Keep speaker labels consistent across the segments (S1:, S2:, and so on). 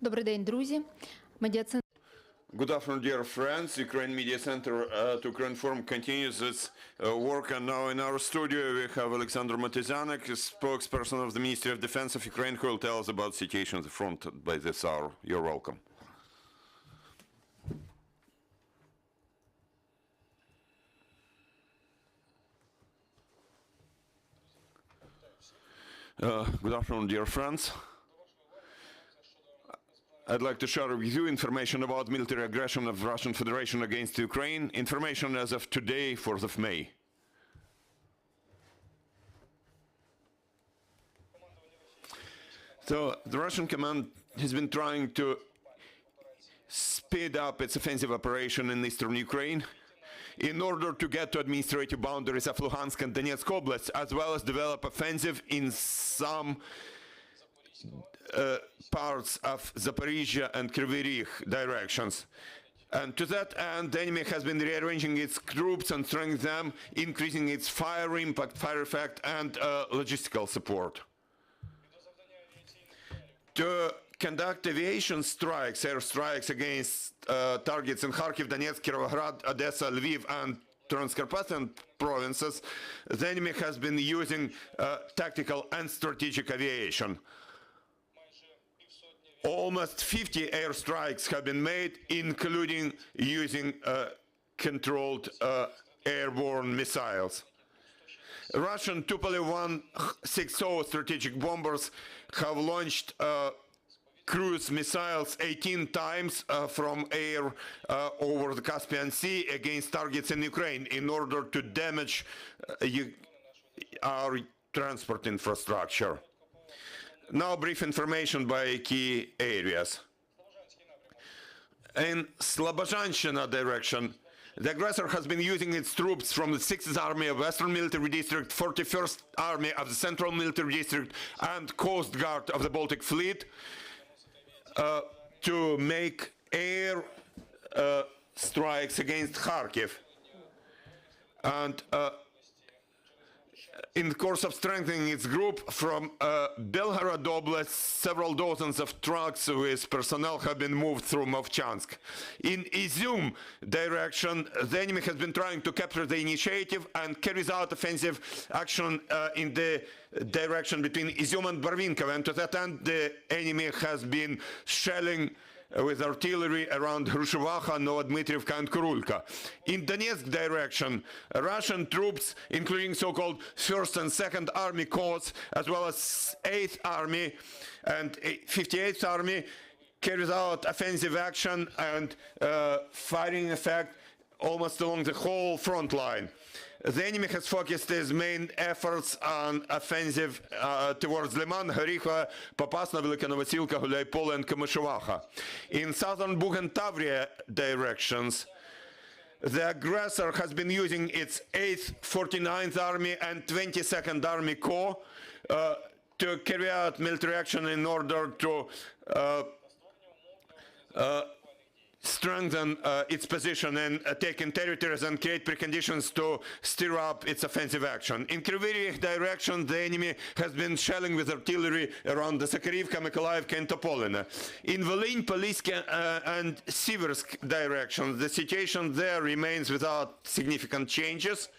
S1: Добрий день, друзі. Медіа-центр.
S2: Good afternoon, dear friends. Ukraine Media Center to Ukraine Forum continues its work, and now in our studio we have Oleksandr Motuzyanyk, spokesperson of the Ministry of Defense of Ukraine, who will tell us about the situation at the front by this hour. You're welcome. Good afternoon, dear friends. I'd like to share with you information about military aggression of the Russian Federation against Ukraine, information as of today, 4th of May. So the Russian command has been trying to speed up its offensive operation in eastern Ukraine in order to get to administrative boundaries of Luhansk and Donetsk Oblast, as well as develop offensive in some parts of Zaporizhia and Kryvyi Rih directions. And to that end, the enemy has been rearranging its troops and strengthening them, increasing its fire impact, fire effect, and logistical support. To conduct aviation strikes, air strikes against targets in Kharkiv, Donetsk, Kirovohrad, Odessa, Lviv, and Transcarpathian provinces, the enemy has been using tactical and strategic aviation. Almost 50 airstrikes have been made, including using controlled airborne missiles. Russian Tupolev-160 strategic bombers have launched cruise missiles 18 times from air over the Caspian Sea against targets in Ukraine in order to damage our transport infrastructure. Now brief information by key areas. In Slobozhanщина direction, the aggressor has been using its troops from the 6th Army of Western Military District, 41st Army of the Central Military District, and Coast Guard of the Baltic Fleet to make air strikes against Kharkiv. And in the course of strengthening its group from Belgorod Oblast, several dozens of trucks with personnel have been moved through Movchansk. In Izum direction, the enemy has been trying to capture the initiative and carries out offensive action in the direction between Izum and Barvinkovo, and to that end the enemy has been shelling with artillery around Hrushevacha, Novodmitrievka, and Kurulka. In Donetsk direction, Russian troops, including so-called 1st and 2nd Army Corps, as well as 8th Army and 58th Army, carries out offensive action and firing effect almost along the whole front line. The enemy has focused his main efforts on offensive towards Liman, Harikha, Popasna, Velika Novosilka, Gulaypol, and Kamyshevacha. In southern Bug and Tavria directions, the aggressor has been using its 8th, 49th Army and 22nd Army Corps to carry out military action in order to strengthen its position and taking territories and create preconditions to stir up its offensive action. In Kryvyi Rih direction, the enemy has been shelling with artillery around the Sakharivka, Mykolaiivka, and Topolino. In Volyn, Politsk, and Siversk directions, the situation there remains without significant changes.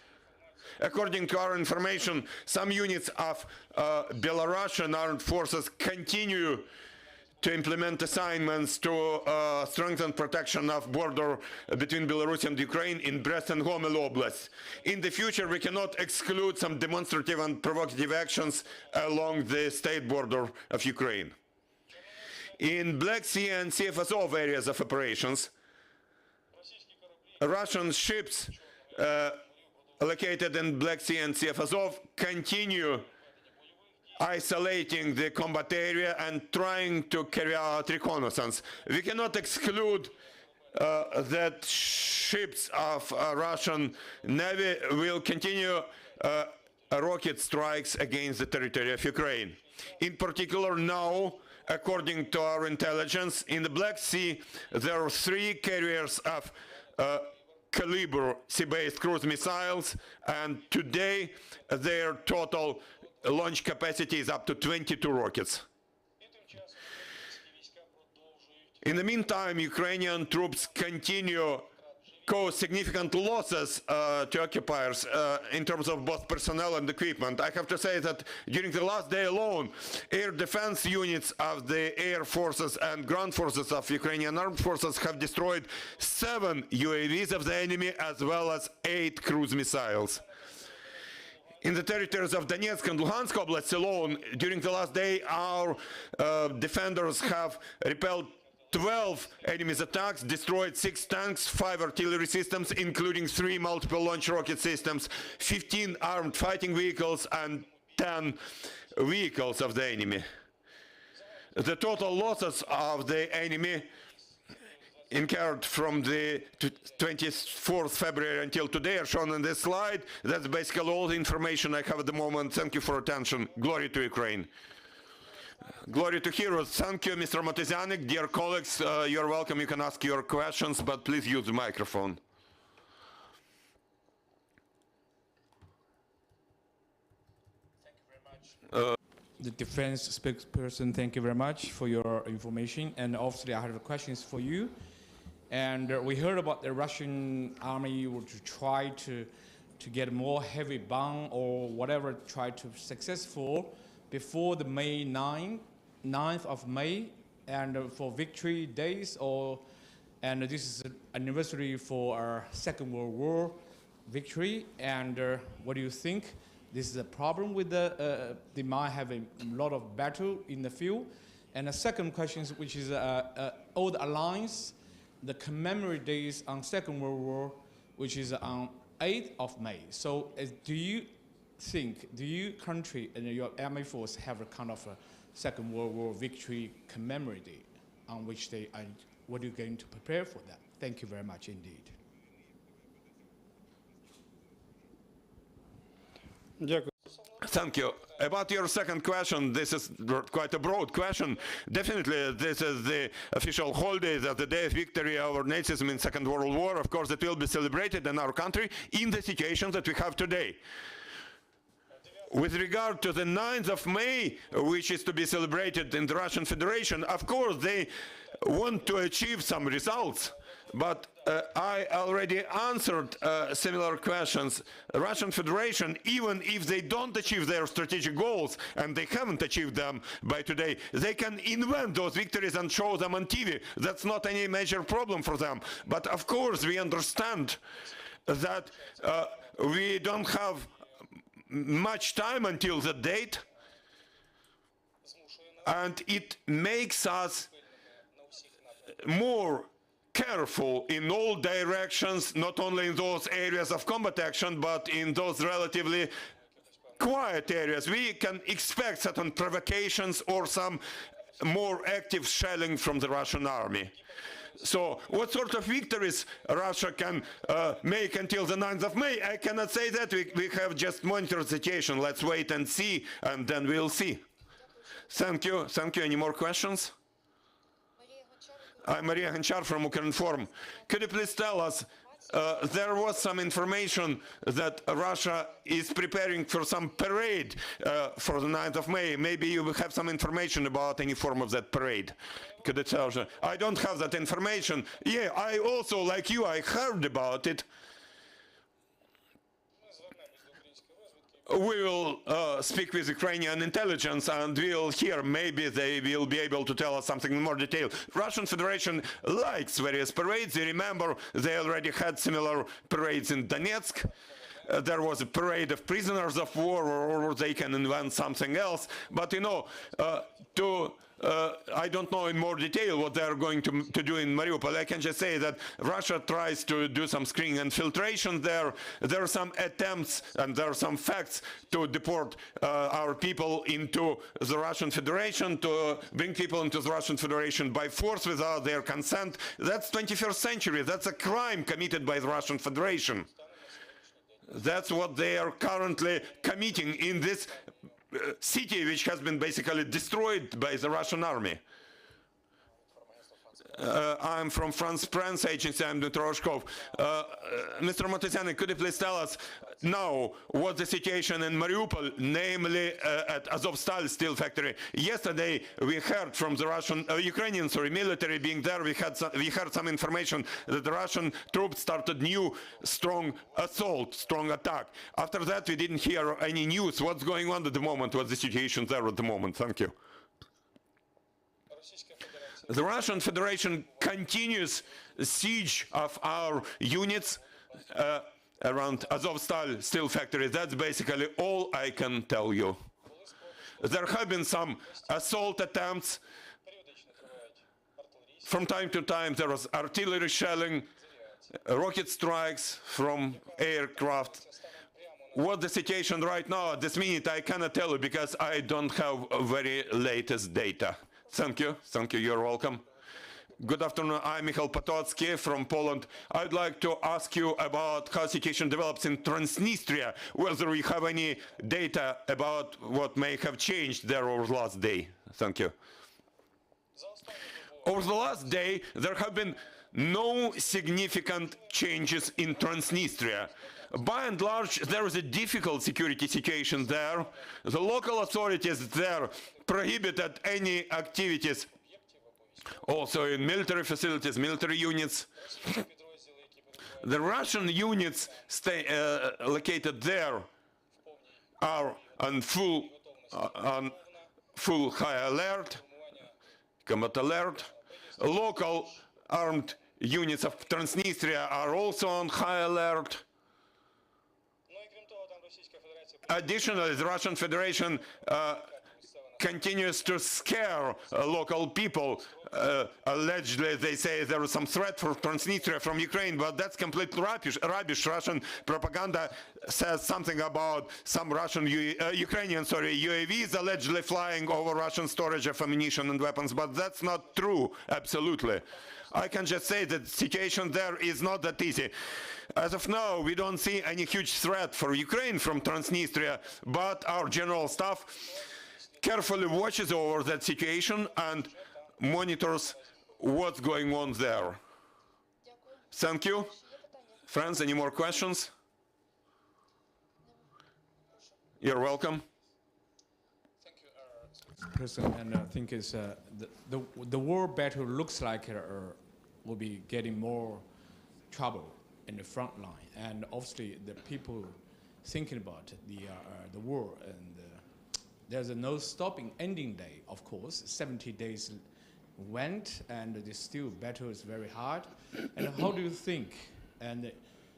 S2: According to our information, some units of Belarusian armed forces continue to implement assignments to strengthen protection of border between Belarus and Ukraine in Brest and Gomel Oblast. In the future, we cannot exclude some demonstrative and provocative actions along the state border of Ukraine. In Black Sea and Sea of Azov areas of operations, Russian ships located in Black Sea and Sea of Azov continue isolating the combat area and trying to carry out reconnaissance. We cannot exclude that ships of Russian Navy will continue rocket strikes against the territory of Ukraine. In particular now, according to our intelligence, in the Black Sea there are 3 carriers of Caliber sea-based cruise missiles, and today their total launch capacity is up to 22 rockets. In the meantime, Ukrainian troops continue cause significant losses to occupiers in terms of both personnel and equipment. I have to say that during the last day alone, air defense units of the air forces and ground forces of Ukrainian armed forces have destroyed 7 UAVs of the enemy as well as 8 cruise missiles. In the territories of Donetsk and Luhansk Oblast alone, during the last day, our defenders have repelled 12 enemy's attacks, destroyed 6 tanks, 5 artillery systems, including 3 multiple launch rocket systems, 15 armed fighting vehicles, and 10 vehicles of the enemy. The total losses of the enemy incurred from the 24th February until today are shown on this slide. That's basically all the information I have at the moment. Thank you for attention. Glory to Ukraine. Glory to heroes. Thank you, Mr. Motuzyanyk. Dear colleagues, you're welcome. You can ask your questions, but please use the microphone.
S3: Thank you very much. The defense spokesperson, thank you very much for your information. And obviously, I have questions for you. And we heard about the Russian army would try to get more heavy bomb or whatever, try to successful before the May 9th of May, and for victory days, and this is an anniversary for our Second World War victory. And what do you think? This is a problem with they might have a lot of battle in the field. And the second question, which is all the alliance, the commemorate days on Second World War, which is on 8th of May. So do you country and your army force have a kind of a Second World War victory commemorate day on which they are, what are you going to prepare for that? Thank you very much indeed.
S2: Thank you. About your second question, this is quite a broad question. Definitely, this is the official holiday, that the day of victory over Nazism in Second World War. Of course, it will be celebrated in our country in the situation that we have today. With regard to the 9th of May, which is to be celebrated in the Russian Federation, of course, they want to achieve some results. But I already answered similar questions. The Russian Federation, even if they don't achieve their strategic goals, and they haven't achieved them by today, they can invent those victories and show them on TV. That's not any major problem for them. But of course, we understand that we don't have much time until the date, and it makes us more careful in all directions, not only in those areas of combat action, but in those relatively quiet areas. We can expect certain provocations or some more active shelling from the Russian army. So what sort of victories Russia can make until the 9th of May? I cannot say that. We have just monitored the situation. Let's wait and see, and then we'll see. Thank you. Thank you. Any more questions? I'm Maria Gonchar from Ukrinform. Could you please tell us, there was some information that Russia is preparing for some parade for the 9th of May. Maybe you will have some information about any form of that parade. Could you tell us? I don't have that information. Yeah, I also, like you, I heard about it. We will speak with Ukrainian intelligence and we'll hear, maybe they will be able to tell us something in more detail. Russian Federation likes various parades. You remember they already had similar parades in Donetsk. There was a parade of prisoners of war, or they can invent something else. But you know, I don't know in more detail what they're going to do in Mariupol. I can just say that Russia tries to do some screening and filtration there. There are some attempts and there are some facts to deport our people into the Russian Federation, to bring people into the Russian Federation by force without their consent. That's 21st century. That's a crime committed by the Russian Federation. That's what they are currently committing in this city, which has been basically destroyed by the Russian army. I'm from France Press Agency. I'm Dmitry Roshkov. Mr. Motuzyanyk, could you please tell us now what's the situation in Mariupol, namely at Azovstal steel factory? Yesterday we heard from the Ukrainian military being there. We heard some information that the Russian troops started new strong assault, strong attack. After that we didn't hear any news. What's going on at the moment? What's the situation there at the moment? Thank you. The Russian Federation continues siege of our units around Azovstal steel factory. That's basically all I can tell you. There have been some assault attempts. From time to time there was artillery shelling, rocket strikes from aircraft. What the situation right now at this minute I cannot tell you because I don't have very latest data. Thank you, you're welcome. Good afternoon, I'm Michal Potocki from Poland. I'd like to ask you about how the situation develops in Transnistria, whether we have any data about what may have changed there over the last day. Thank you. Over the last day, there have been no significant changes in Transnistria. By and large, there is a difficult security situation there. The local authorities there prohibited any activities, also in military facilities, military units. The Russian units located there are on full high alert, combat alert. Local armed units of Transnistria are also on high alert. Additionally, the Russian Federation continues to scare local people. Allegedly, they say there is some threat for Transnistria from Ukraine, but that's complete rubbish. Russian propaganda says something about some Ukrainian UAVs allegedly flying over Russian storage of ammunition and weapons, but that's not true, absolutely. I can just say that the situation there is not that easy. As of now, we don't see any huge threat for Ukraine from Transnistria, but our general staff carefully watches over that situation and monitors what's going on there. Thank you. Friends, any more questions? You're welcome.
S3: Thank you, President. And I think it's, the war battle looks like will be getting more trouble in the front line, and obviously the people thinking about the war, and there's no stopping ending day. Of course, 70 days went, and the still battle is very hard. And how do you think, and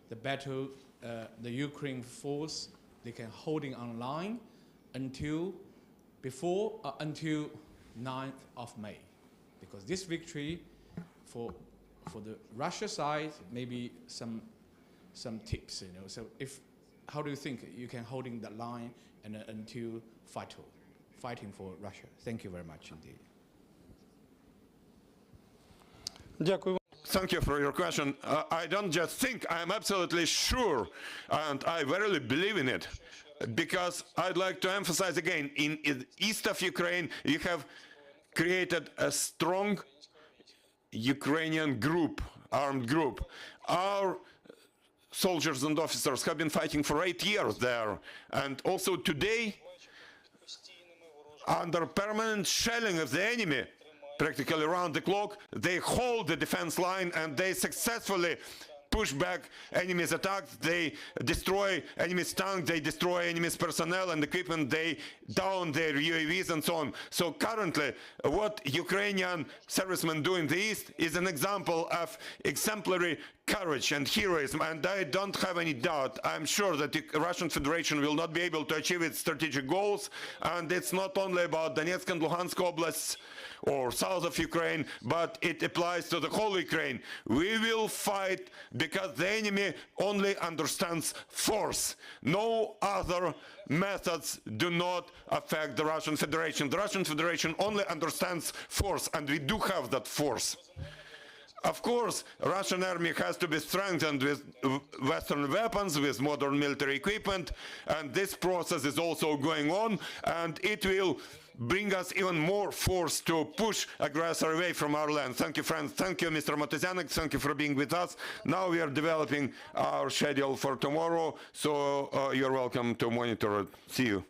S3: the battle, the Ukraine force, they can holding online until 9th of May, because this victory for the Russia side, maybe some tips, So how do you think you can holding the line and until fighting for Russia? Thank you very much indeed.
S2: Thank you for your question. I don't just think, I'm absolutely sure, and I verily believe in it, because I'd like to emphasize again, in east of Ukraine, you have created a strong Ukrainian group, armed group. Our soldiers and officers have been fighting for 8 years there, and also today, under permanent shelling of the enemy, practically around the clock, they hold the defense line and they successfully push back enemies' attacks. They destroy enemies' tanks, they destroy enemies' personnel and equipment, they down their UAVs and so on. So currently, what Ukrainian servicemen do in the East is an example of exemplary courage and heroism, and I don't have any doubt. I'm sure that the Russian Federation will not be able to achieve its strategic goals, and it's not only about Donetsk and Luhansk oblasts or south of Ukraine, but it applies to the whole Ukraine. We will fight because the enemy only understands force. No other methods do not affect the Russian Federation. The Russian Federation only understands force, and we do have that force. Of course, Russian army has to be strengthened with Western weapons, with modern military equipment, and this process is also going on, and it will bring us even more force to push aggressor away from our land. Thank you, friends. Thank you, Mr. Motuzyanyk. Thank you for being with us. Now we are developing our schedule for tomorrow, so you're welcome to monitor it. See you.